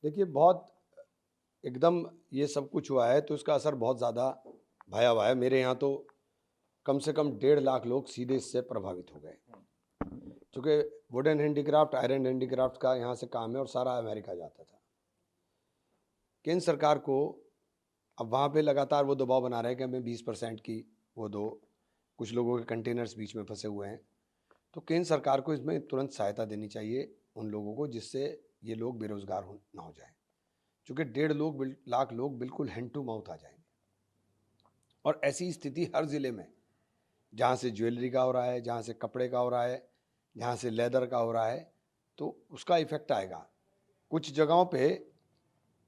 देखिए, बहुत एकदम ये सब कुछ हुआ है तो इसका असर बहुत ज़्यादा भयावह है। मेरे यहाँ तो कम से कम 1.5 लाख लोग सीधे इससे प्रभावित हो गए। चूँकि वुडन हैंडीक्राफ्ट, आयरन हैंडीक्राफ्ट का यहाँ से काम है और सारा अमेरिका जाता था। केंद्र सरकार को अब वहाँ पे लगातार वो दबाव बना रहे हैं कि हमें 20% की वो दो। कुछ लोगों के कंटेनर्स बीच में फंसे हुए हैं। तो केंद्र सरकार को इसमें तुरंत सहायता देनी चाहिए उन लोगों को, जिससे ये लोग बेरोजगार ना हो जाएं। चूँकि 1.5 लाख लोग बिल्कुल हैंड टू माउथ आ जाएंगे। और ऐसी स्थिति हर ज़िले में, जहाँ से ज्वेलरी का हो रहा है, जहाँ से कपड़े का हो रहा है, जहाँ से लेदर का हो रहा है, तो उसका इफेक्ट आएगा। कुछ जगहों पे,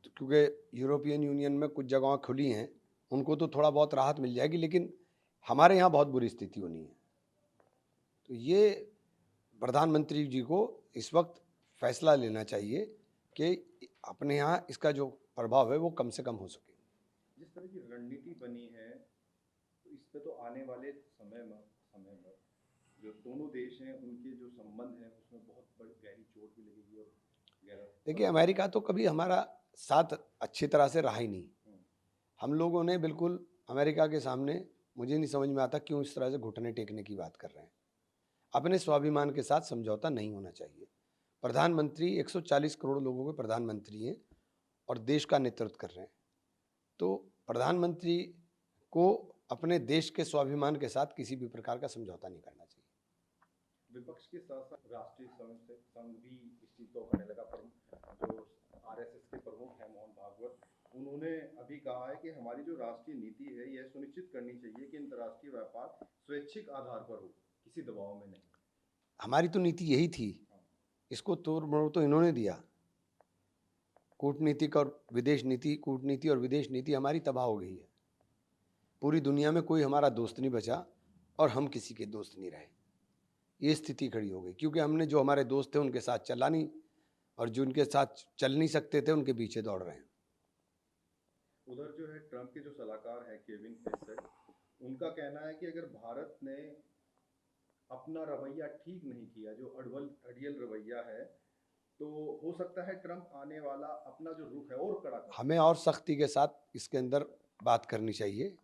क्योंकि यूरोपियन यूनियन में कुछ जगहें खुली हैं, उनको तो थोड़ा बहुत राहत मिल जाएगी, लेकिन हमारे यहाँ बहुत बुरी स्थिति होनी है। तो ये प्रधानमंत्री जी को इस वक्त फैसला लेना चाहिए कि अपने यहाँ इसका जो प्रभाव है वो कम से कम हो सके। जिस तरह की रणनीति बनी है, तो इस पे तो आने वाले समय में जो दोनों देश हैं उनके जो संबंध हैं उसमें बहुत बड़ी गहरी चोट भी लगेगी और गहरा देखिए, फर्क अमेरिका तो कभी हमारा साथ अच्छी तरह से रहा ही नहीं। हम्म, हम लोगों ने बिल्कुल अमेरिका के सामने, मुझे नहीं समझ में आता क्यों इस तरह से घुटने टेकने की बात कर रहे हैं। अपने स्वाभिमान के साथ समझौता नहीं होना चाहिए। प्रधानमंत्री 140 करोड़ लोगों के प्रधानमंत्री हैं और देश का नेतृत्व कर रहे हैं। तो प्रधानमंत्री को अपने देश के स्वाभिमान के साथ किसी भी प्रकार का समझौता नहीं करना चाहिए। विपक्ष के साथ साथ राष्ट्रीय संघ भी इस चीज को उठाने लगा। जो आरएसएस के प्रमुख हैं मोहन भागवत, उन्होंने अभी कहा है कि हमारी जो राष्ट्रीय नीति है यह सुनिश्चित करनी चाहिए कि अंतर्राष्ट्रीय व्यापार स्वैच्छिक आधार पर हो, किसी दबाव में नहीं। हमारी तो नीति यही थी, हाँ। इसको तोड़ मरोड़ तो इन्होंने दिया। कूटनीतिक और विदेश नीति, कूटनीति और विदेश नीति हमारी तबाह हो गई है। पूरी दुनिया में कोई हमारा दोस्त नहीं बचा और हम किसी के दोस्त नहीं रहे। ये स्थिति खड़ी हो गई क्योंकि हमने जो हमारे दोस्त थे उनके साथ चला नहीं, और जो उनके साथ चल नहीं सकते थे उनके पीछे दौड़ रहे हैं। उधर जो है ट्रंप के जो सलाहकार है केविन पेसेट, उनका कहना है कि अगर भारत ने अपना रवैया ठीक नहीं किया, जो अड़ियल रवैया है, तो हो सकता है ट्रंप आने वाला अपना जो रुख है और कड़ा कर सकता हमें और सख्ती के साथ इसके अंदर बात करनी चाहिए।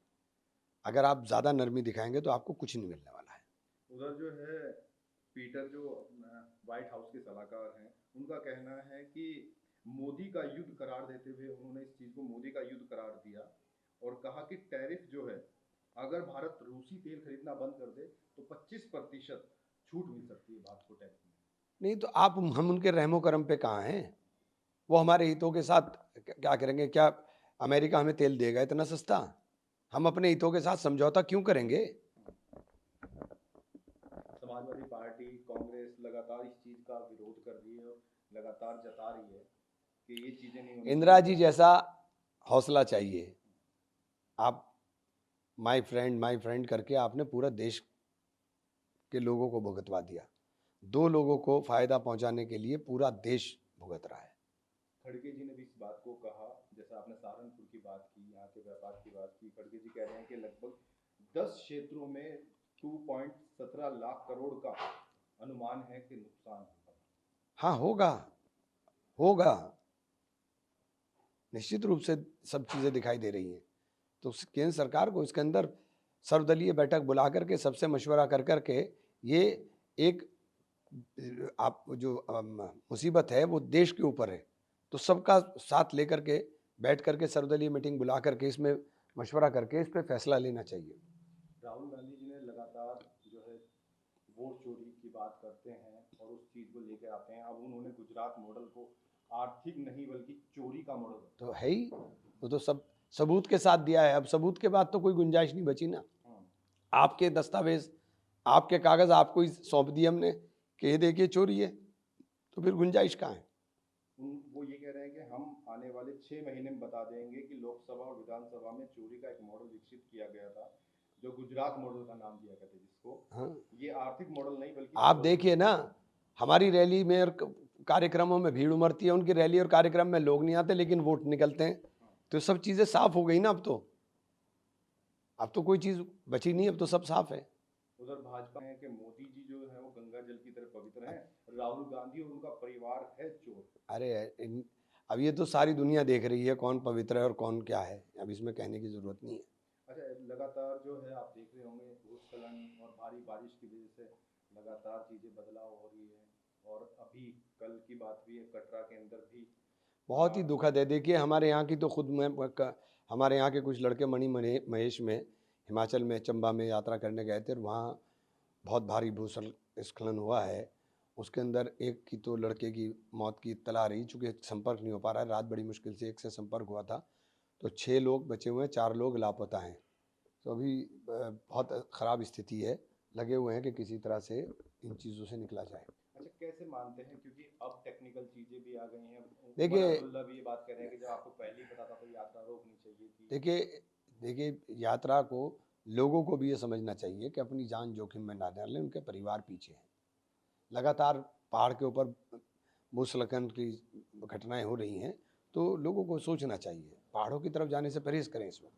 अगर आप ज़्यादा नरमी दिखाएंगे तो आपको कुछ नहीं मिलने वाला है। है। उधर जो है पीटर, जो व्हाइट हाउस के सलाहकार हैं, उनका कहना है कि मोदी का युद्ध करार देते हुए उन्होंने इस चीज को मोदी का युद्ध करार दिया और कहा कि टैरिफ जो है, अगर भारत रूसी तेल खरीदना बंद कर दे तो 25% छूट मिल सकती है भारत को टैरिफ में। नहीं तो आप, हम उनके रहमो करम पे कहाँ हैं? वो हमारे हितों के साथ क्या करेंगे? क्या अमेरिका हमें तेल देगा इतना सस्ता? हम अपने हितों के साथ समझौता क्यों करेंगे? समाजवादी पार्टी, कांग्रेस लगातार इस चीज का विरोध कर रही है और लगातार जता रही है कि ये चीजें नहीं होनी इंदिरा चाहिए। जी जैसा हौसला चाहिए। आप माई फ्रेंड करके आपने पूरा देश के लोगों को भुगतवा दिया। 2 लोगों को फायदा पहुंचाने के लिए पूरा देश भुगत रहा है। खड़गे जी ने भी इस बात को कहा, जैसा आपने सहारनपुर की बात की, यहाँ के व्यापार की बात की, खड़गे जी कह रहे हैं कि लगभग 10 क्षेत्रों में 2.17 लाख करोड़ का अनुमान है कि नुकसान होगा। हाँ, होगा, होगा, निश्चित रूप से सब चीज़ें दिखाई दे रही हैं। तो केंद्र सरकार को इसके अंदर सर्वदलीय बैठक बुला करके सबसे मशवरा कर करके, ये एक आप जो मुसीबत है वो देश के ऊपर है, तो सबका साथ लेकर के बैठ करके सर्वदलीय मीटिंग बुला करके इसमें मशवरा करके इस पे फैसला लेना चाहिए। राहुल गांधी जी ने लगातार जो है वोट चोरी की बात करते हैं और उस चीज को लेकर आते हैं। अब उन्होंने गुजरात मॉडल को आर्थिक नहीं बल्कि चोरी का मॉडल तो बताया। है ही, वो तो सब सबूत के साथ दिया है। अब सबूत के बाद तो कोई गुंजाइश नहीं बची ना। हम्म। आपके दस्तावेज, आपके कागज आपको ही सौंप दिए हमने कि ये देखिए चोरी है, तो फिर गुंजाइश कहाँ है? वो ये कह रहे हैं कि हम आने वाले 6 महीने में बता देंगे कि लोकसभा और विधानसभा में चोरी का एक मॉडल विकसित किया गया था, जो गुजरात मॉडल का नाम दिया करते जिसको। हाँ, ये आर्थिक मॉडल नहीं बल्कि आप देखिए ना, हमारी रैली में और कार्यक्रमों में भीड़ उमड़ती है, उनकी रैली और कार्यक्रम में लोग नहीं आते लेकिन वोट निकलते हैं। तो सब चीजें साफ हो गई ना। अब तो कोई चीज बची नहीं, अब तो सब साफ है। उधर भाजपा है कि मोदी जी जो है वो गंगा जल की तरह पवित्र हैं, राहुल गांधी और उनका परिवार है चोर। अरे अब ये तो सारी दुनिया देख रही है कौन पवित्र है और कौन क्या है, अब इसमें कहने की ज़रूरत नहीं है। अच्छा, लगातार जो है आप देख रहे होंगे भूस्खलन और भारी बारिश की वजह से लगातार चीज़ें बदलाव हो रही है। और अभी कल की बात भी है, कटरा के अंदर भी बहुत ही बाढ़ दुखद है। देखिए हमारे यहाँ की तो खुद हमारे यहाँ के कुछ लड़के महेश में हिमाचल में चंबा में यात्रा करने गए थे और वहाँ बहुत भारी भूस्खलन हुआ है। उसके अंदर एक की तो लड़के की मौत की इत्तला आ रही, चूँकि संपर्क नहीं हो पा रहा है, रात बड़ी मुश्किल से एक से संपर्क हुआ था, तो 6 लोग बचे हुए हैं, 4 लोग लापता हैं। तो अभी बहुत ख़राब स्थिति है, लगे हुए हैं कि किसी तरह से इन चीज़ों से निकला जाए। अच्छा, कैसे मानते हैं, क्योंकि अब टेक्निकल चीज़ें भी आ गई हैं। उमर देखिए अब्दुल्ला भी ये बात कह रहे हैं कि जब आपको पहले ही पता था तो यात्रा रोकनी चाहिए थी। देखिए देखिए यात्रा को लोगों को भी ये समझना चाहिए कि अपनी जान जोखिम में ना डालें, उनके परिवार पीछे हैं। लगातार पहाड़ के ऊपर भूस्खलन की घटनाएं हो रही हैं, तो लोगों को सोचना चाहिए, पहाड़ों की तरफ जाने से परहेज करें इस वक्त।